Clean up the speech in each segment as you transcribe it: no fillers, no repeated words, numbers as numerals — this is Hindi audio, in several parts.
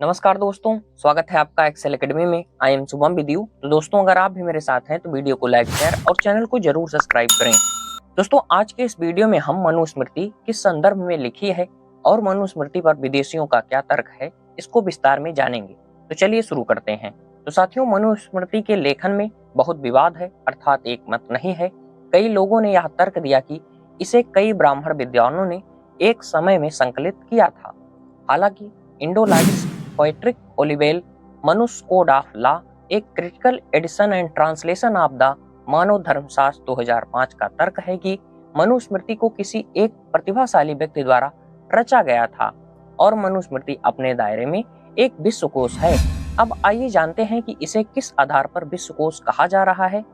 नमस्कार दोस्तों, स्वागत है आपका एक्सेल एकेडमी में। I am Shubham with you. तो दोस्तों, अगर आप भी मेरे साथ हैं तो वीडियो को लाइक, शेयर और चैनल को जरूर सब्सक्राइब करें। दोस्तों, आज के इस वीडियो में हम मनुस्मृति किस संदर्भ में लिखी है और मनुस्मृति पर विदेशियों का क्या तर्क है, इसको विस्तार में जानेंगे। तो चलिए शुरू करते हैं। तो साथियों, मनुस्मृति के लेखन में बहुत विवाद है, अर्थात एक मत नहीं है। कई लोगों ने यह तर्क दिया कि इसे कई ब्राह्मण विद्वानों ने एक समय में संकलित किया था। हालांकि इंडोलाइट्स Patrick Olivelle Manu's code of law, एक critical edition and translation of the Manava Dharmashastra 2005 का तर्क है कि मनुस्मृति को किसी एक प्रतिभाशाली व्यक्ति द्वारा रचा गया था और मनुस्मृति अपने दायरे में एक विश्वकोश है। अब आइए जानते हैं कि इसे किस आधार पर विश्वकोश कहा जा रहा है।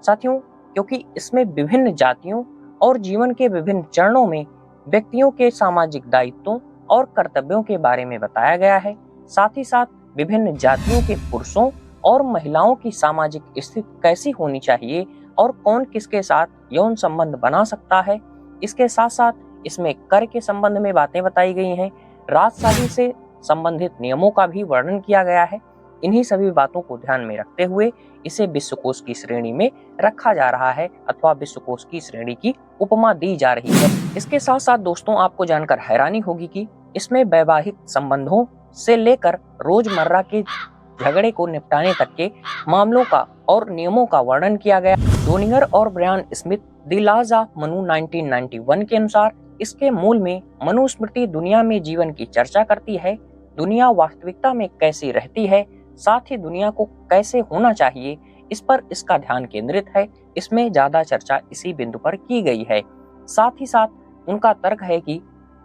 साथियों, क्योंकि इसमें विभिन्न जातियों और जीवन के विभिन्न चरणों में व्यक्तियों के सामाजिक दायित्वों और कर्तव्यों के बारे में बताया गया है। साथ ही साथ विभिन्न जातियों के पुरुषों और महिलाओं की सामाजिक स्थिति कैसी होनी चाहिए और कौन किसके साथ यौन संबंध बना सकता है। इसके साथ साथ इसमें कर के संबंध में बातें बताई गई हैं। राजशाही से संबंधित नियमों का भी वर्णन किया गया है। इन्हीं सभी बातों को ध्यान में रखते हुए इसे विश्वकोश की श्रेणी में रखा जा रहा है अथवा विश्वकोश की श्रेणी की उपमा दी जा रही है। इसके साथ साथ दोस्तों, आपको जानकर हैरानी होगी कि इसमें वैवाहिक संबंधों से लेकर रोजमर्रा के झगड़े को निपटाने तक के मामलों का और नियमों का वर्णन किया गया। डोनिगर और Brian Smith the laws of Manu 1991 के अनुसार इसके मूल में मनुस्मृति दुनिया में जीवन की चर्चा करती है। दुनिया वास्तविकता में कैसी रहती है, साथ ही दुनिया को कैसे होना चाहिए, इस पर इसका ध्यान केंद्रित है। इसमें ज्यादा चर्चा इसी बिंदु पर की गई है। साथ ही साथ उनका तर्क है कि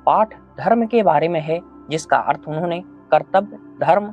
पाठ धर्म के बारे में है, जिसका अर्थ उन्होंने कर्तव्य, धर्म,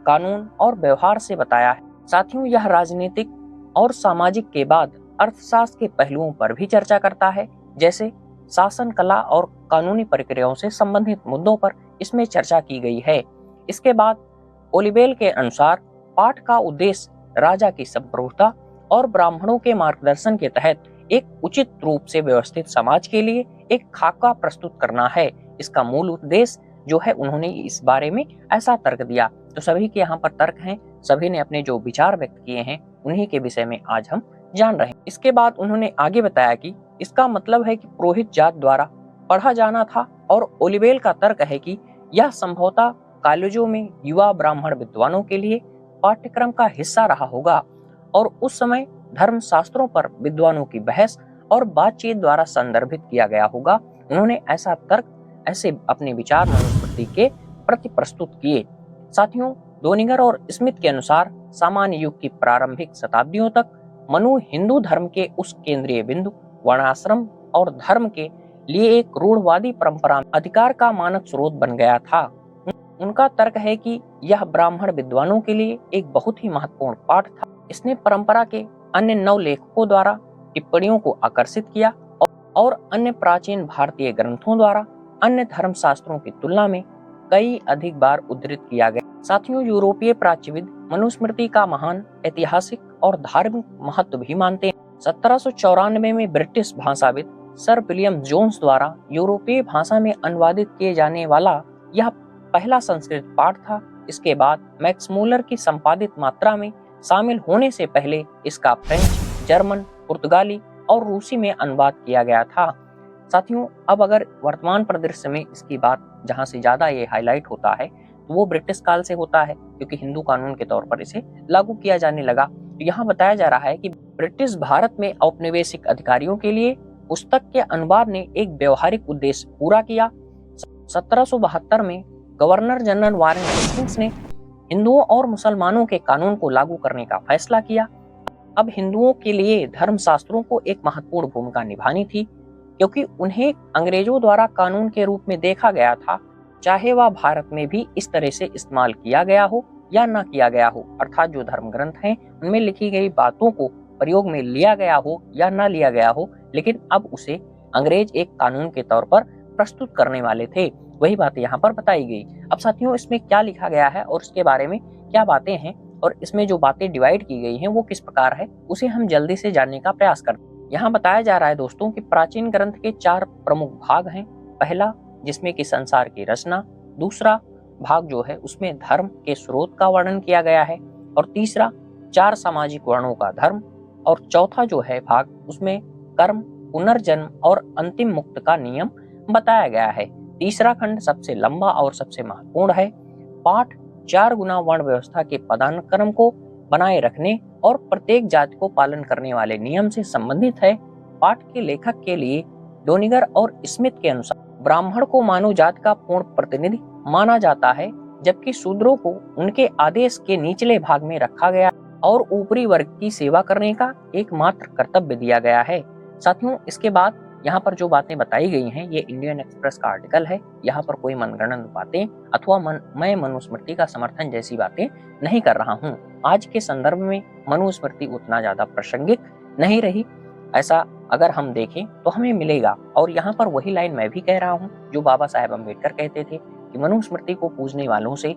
कानून और व्यवहार से बताया है। साथियों, यह राजनीतिक और सामाजिक के बाद अर्थशास्त्र के पहलुओं पर भी चर्चा करता है, जैसे शासन कला और कानूनी प्रक्रियाओं से संबंधित मुद्दों पर इसमें चर्चा की गई है। इसके बाद ओलिवेल के अनुसार पाठ का उद्देश्य राजा की संप्रभुता और ब्राह्मणों के मार्गदर्शन के तहत एक उचित रूप से व्यवस्थित समाज के लिए एक खाका प्रस्तुत करना है। इसका मूल उद्देश्य जो है, उन्होंने इस बारे में ऐसा तर्क दिया। तो सभी के यहाँ पर तर्क हैं, सभी ने अपने जो विचार व्यक्त किए हैं उन्हीं के विषय में आज हम जान रहे हैं। इसके बाद उन्होंने आगे बताया कि इसका मतलब है कि पुरोहित जात द्वारा पढ़ा जाना था और ओलिवेल का तर्क है कि यह संभवतः कॉलेजों में युवा ब्राह्मण विद्वानों के लिए पाठ्यक्रम का हिस्सा रहा होगा और उस समय धर्मशास्त्रों पर विद्वानों की बहस और बातचीत द्वारा संदर्भित किया गया होगा। उन्होंने ऐसा तर्क, ऐसे अपने विचार मनुस्मृति के प्रति प्रस्तुत किए। साथियों, डोनिगर और स्मिथ के अनुसार सामान्य युग की प्रारंभिक शताब्दियों तक मनु हिंदू धर्म के उस केंद्रीय बिंदु वर्णाश्रम और धर्म के लिए एक रूढ़वादी परंपरा में अधिकार का मानक स्रोत बन गया था। उनका तर्क है कि यह ब्राह्मण विद्वानों के लिए एक बहुत ही महत्वपूर्ण पाठ था। इसने परंपरा के अन्य नव लेखकों द्वारा टिप्पणियों को आकर्षित किया और अन्य प्राचीन भारतीय ग्रंथों द्वारा अन्य धर्मशास्त्रों की तुलना में कई अधिक बार उद्धृत किया गया। साथियों, यूरोपीय प्राच्यविद मनुस्मृति का महान ऐतिहासिक और धार्मिक महत्व भी मानते हैं। 1794 में ब्रिटिश भाषाविद सर विलियम जोन्स द्वारा यूरोपीय भाषा में अनुवादित किए जाने वाला यह पहला संस्कृत पाठ था। इसके बाद मैक्स मूलर की संपादित मात्रा में शामिल होने से पहले इसका फ्रेंच, जर्मन, पुर्तगाली और रूसी में अनुवाद किया गया था। साथियों, अब अगर वर्तमान परिदृश्य में इसकी बात जहां से ज्यादा ये हाईलाइट होता है तो वो ब्रिटिश काल से होता है, क्योंकि हिंदू कानून के तौर पर इसे लागू किया जाने लगा। तो यहाँ बताया जा रहा है कि ब्रिटिश भारत में औपनिवेशिक अधिकारियों के लिए पुस्तक के अनुवाद ने एक व्यवहारिक उद्देश्य पूरा किया। 1772 में गवर्नर जनरल वारेन हेस्टिंग्स ने हिंदुओं और मुसलमानों के कानून को लागू करने का फैसला किया। अब हिंदुओं के लिए धर्मशास्त्रों को एक महत्वपूर्ण भूमिका निभानी थी, क्योंकि उन्हें अंग्रेजों द्वारा कानून के रूप में देखा गया था, चाहे वह भारत में भी इस तरह से इस्तेमाल किया गया हो या ना किया गया हो। अर्थात जो धर्म ग्रंथ हैं उनमें लिखी गई बातों को प्रयोग में लिया गया हो या ना लिया गया हो, लेकिन अब उसे अंग्रेज एक कानून के तौर पर प्रस्तुत करने वाले थे। वही बातें यहाँ पर बताई गई। अब साथियों, इसमें क्या लिखा गया है और इसके बारे में क्या बातें हैं और इसमें जो बातें डिवाइड की गई हैं वो किस प्रकार है, उसे हम जल्दी से जानने का प्रयास करते हैं। यहाँ बताया जा रहा है दोस्तों कि प्राचीन ग्रंथ के 4 प्रमुख भाग हैं। पहला, जिसमें कि संसार की रचना, दूसरा भाग जो है उसमें धर्म के स्रोत का वर्णन किया गया है, और तीसरा 4 सामाजिक वर्णों का धर्म, और चौथा जो है भाग उसमें कर्म, पुनर्जन्म और अंतिम मुक्त का नियम बताया गया है। तीसरा खंड सबसे लंबा और सबसे महत्वपूर्ण है। पाठ 4 गुना वर्ण व्यवस्था के पदानुक्रम को बनाए रखने और प्रत्येक जाति को पालन करने वाले नियम से संबंधित है। पाठ के लेखक के लिए डोनिगर और स्मिथ के अनुसार ब्राह्मण को मानव जाति का पूर्ण प्रतिनिधि माना जाता है, जबकि शूद्रों को उनके आदेश के निचले भाग में रखा गया और ऊपरी वर्ग की सेवा करने का एकमात्र कर्तव्य दिया गया है। साथियों, इसके बाद यहाँ पर जो बातें बताई गई हैं ये इंडियन एक्सप्रेस का आर्टिकल है। यहाँ पर कोई मनगढ़ंत बातें अथवा मैं मनुस्मृति का समर्थन जैसी बातें नहीं कर रहा हूँ। आज के संदर्भ में मनुस्मृति उतना ज्यादा प्रासंगिक नहीं रही, ऐसा अगर हम देखें तो हमें मिलेगा। और यहाँ पर वही लाइन मैं भी कह रहा हूँ जो बाबा साहेब अम्बेडकर कहते थे कि मनुस्मृति को पूजने वालों से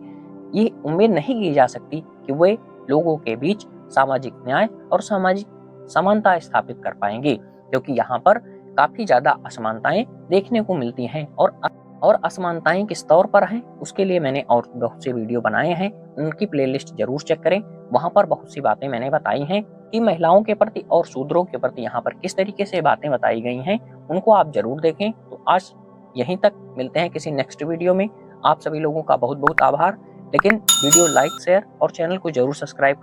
ये उम्मीद नहीं की जा सकती कि वे लोगों के बीच सामाजिक न्याय और सामाजिक समानता स्थापित कर पाएंगे, क्योंकि यहाँ पर काफी ज्यादा असमानताएं देखने को मिलती हैं। और असमानताएं किस तौर पर हैं उसके लिए मैंने और बहुत से वीडियो बनाए हैं, उनकी प्लेलिस्ट जरूर चेक करें। वहां पर बहुत सी बातें मैंने बताई हैं कि महिलाओं के प्रति और शूद्रों के प्रति यहाँ पर किस तरीके से बातें बताई गई हैं, उनको आप जरूर देखें। तो आज यहीं तक, मिलते हैं किसी नेक्स्ट वीडियो में। आप सभी लोगों का बहुत बहुत आभार। लेकिन वीडियो लाइक, शेयर और चैनल को जरूर सब्सक्राइब करें।